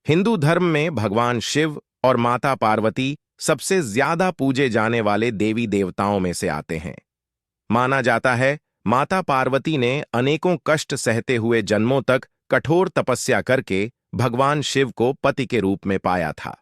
हिंदू धर्म में भगवान शिव और माता पार्वती सबसे ज्यादा पूजे जाने वाले देवी देवताओं में से आते हैं। माना जाता है माता पार्वती ने अनेकों कष्ट सहते हुए जन्मों तक कठोर तपस्या करके भगवान शिव को पति के रूप में पाया था।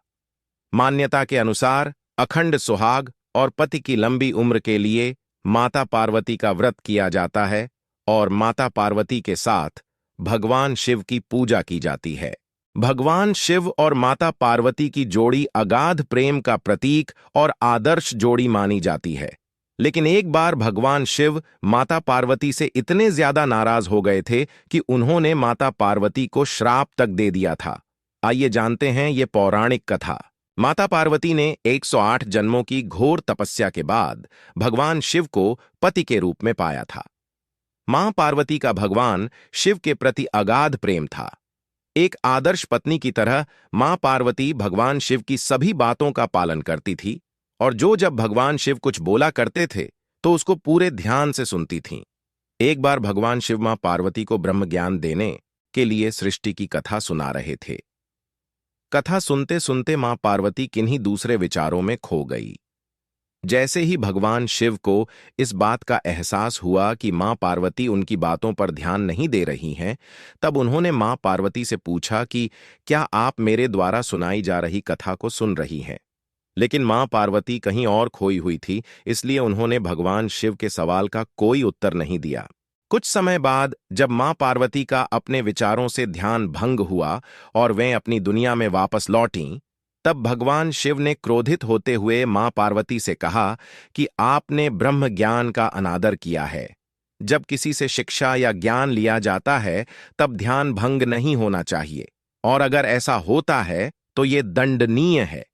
मान्यता के अनुसार अखंड सुहाग और पति की लंबी उम्र के लिए माता पार्वती का व्रत किया जाता है और माता पार्वती के साथ भगवान शिव की पूजा की जाती है। भगवान शिव और माता पार्वती की जोड़ी अगाध प्रेम का प्रतीक और आदर्श जोड़ी मानी जाती है। लेकिन एक बार भगवान शिव माता पार्वती से इतने ज्यादा नाराज हो गए थे कि उन्होंने माता पार्वती को श्राप तक दे दिया था। आइए जानते हैं ये पौराणिक कथा। माता पार्वती ने 108 जन्मों की घोर तपस्या के बाद भगवान शिव को पति के रूप में पाया था। मां पार्वती का भगवान शिव के प्रति अगाध प्रेम था। एक आदर्श पत्नी की तरह मां पार्वती भगवान शिव की सभी बातों का पालन करती थी और जब भगवान शिव कुछ बोला करते थे तो उसको पूरे ध्यान से सुनती थीं। एक बार भगवान शिव मां पार्वती को ब्रह्म ज्ञान देने के लिए सृष्टि की कथा सुना रहे थे। कथा सुनते सुनते मां पार्वती किन्हीं दूसरे विचारों में खो गई। जैसे ही भगवान शिव को इस बात का एहसास हुआ कि मां पार्वती उनकी बातों पर ध्यान नहीं दे रही हैं, तब उन्होंने मां पार्वती से पूछा कि क्या आप मेरे द्वारा सुनाई जा रही कथा को सुन रही हैं? लेकिन मां पार्वती कहीं और खोई हुई थी, इसलिए उन्होंने भगवान शिव के सवाल का कोई उत्तर नहीं दिया। कुछ समय बाद जब मां पार्वती का अपने विचारों से ध्यान भंग हुआ और वे अपनी दुनिया में वापस लौटीं, तब भगवान शिव ने क्रोधित होते हुए मां पार्वती से कहा कि आपने ब्रह्म ज्ञान का अनादर किया है। जब किसी से शिक्षा या ज्ञान लिया जाता है तब ध्यान भंग नहीं होना चाहिए, और अगर ऐसा होता है तो ये दंडनीय है।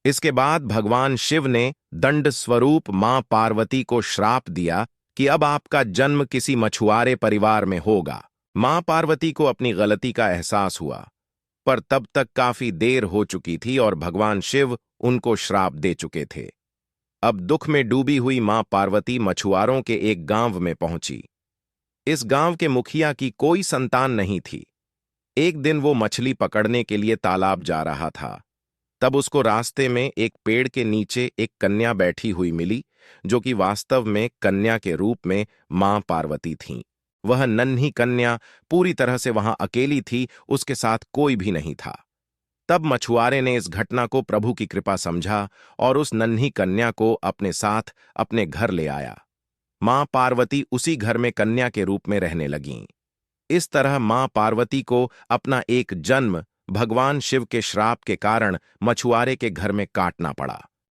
इसके बाद भगवान शिव ने दंड स्वरूप मां पार्वती को श्राप दिया कि अब आपका जन्म किसी मछुआरे परिवार में होगा। मां पार्वती को अपनी गलती का एहसास हुआ, पर तब तक काफी देर हो चुकी थी और भगवान शिव उनको श्राप दे चुके थे। अब दुख में डूबी हुई मां पार्वती मछुआरों के एक गांव में पहुंची। इस गांव के मुखिया की कोई संतान नहीं थी। एक दिन वो मछली पकड़ने के लिए तालाब जा रहा था। तब उसको रास्ते में एक पेड़ के नीचे एक कन्या बैठी हुई मिली, जो कि वास्तव में कन्या के रूप में मां पार्वती थीं। वह नन्ही कन्या पूरी तरह से वहां अकेली थी, उसके साथ कोई भी नहीं था। तब मछुआरे ने इस घटना को प्रभु की कृपा समझा और उस नन्ही कन्या को अपने साथ अपने घर ले आया। मां पार्वती उसी घर में कन्या के रूप में रहने लगीं। इस तरह मां पार्वती को अपना एक जन्म भगवान शिव के श्राप के कारण मछुआरे के घर में काटना पड़ा।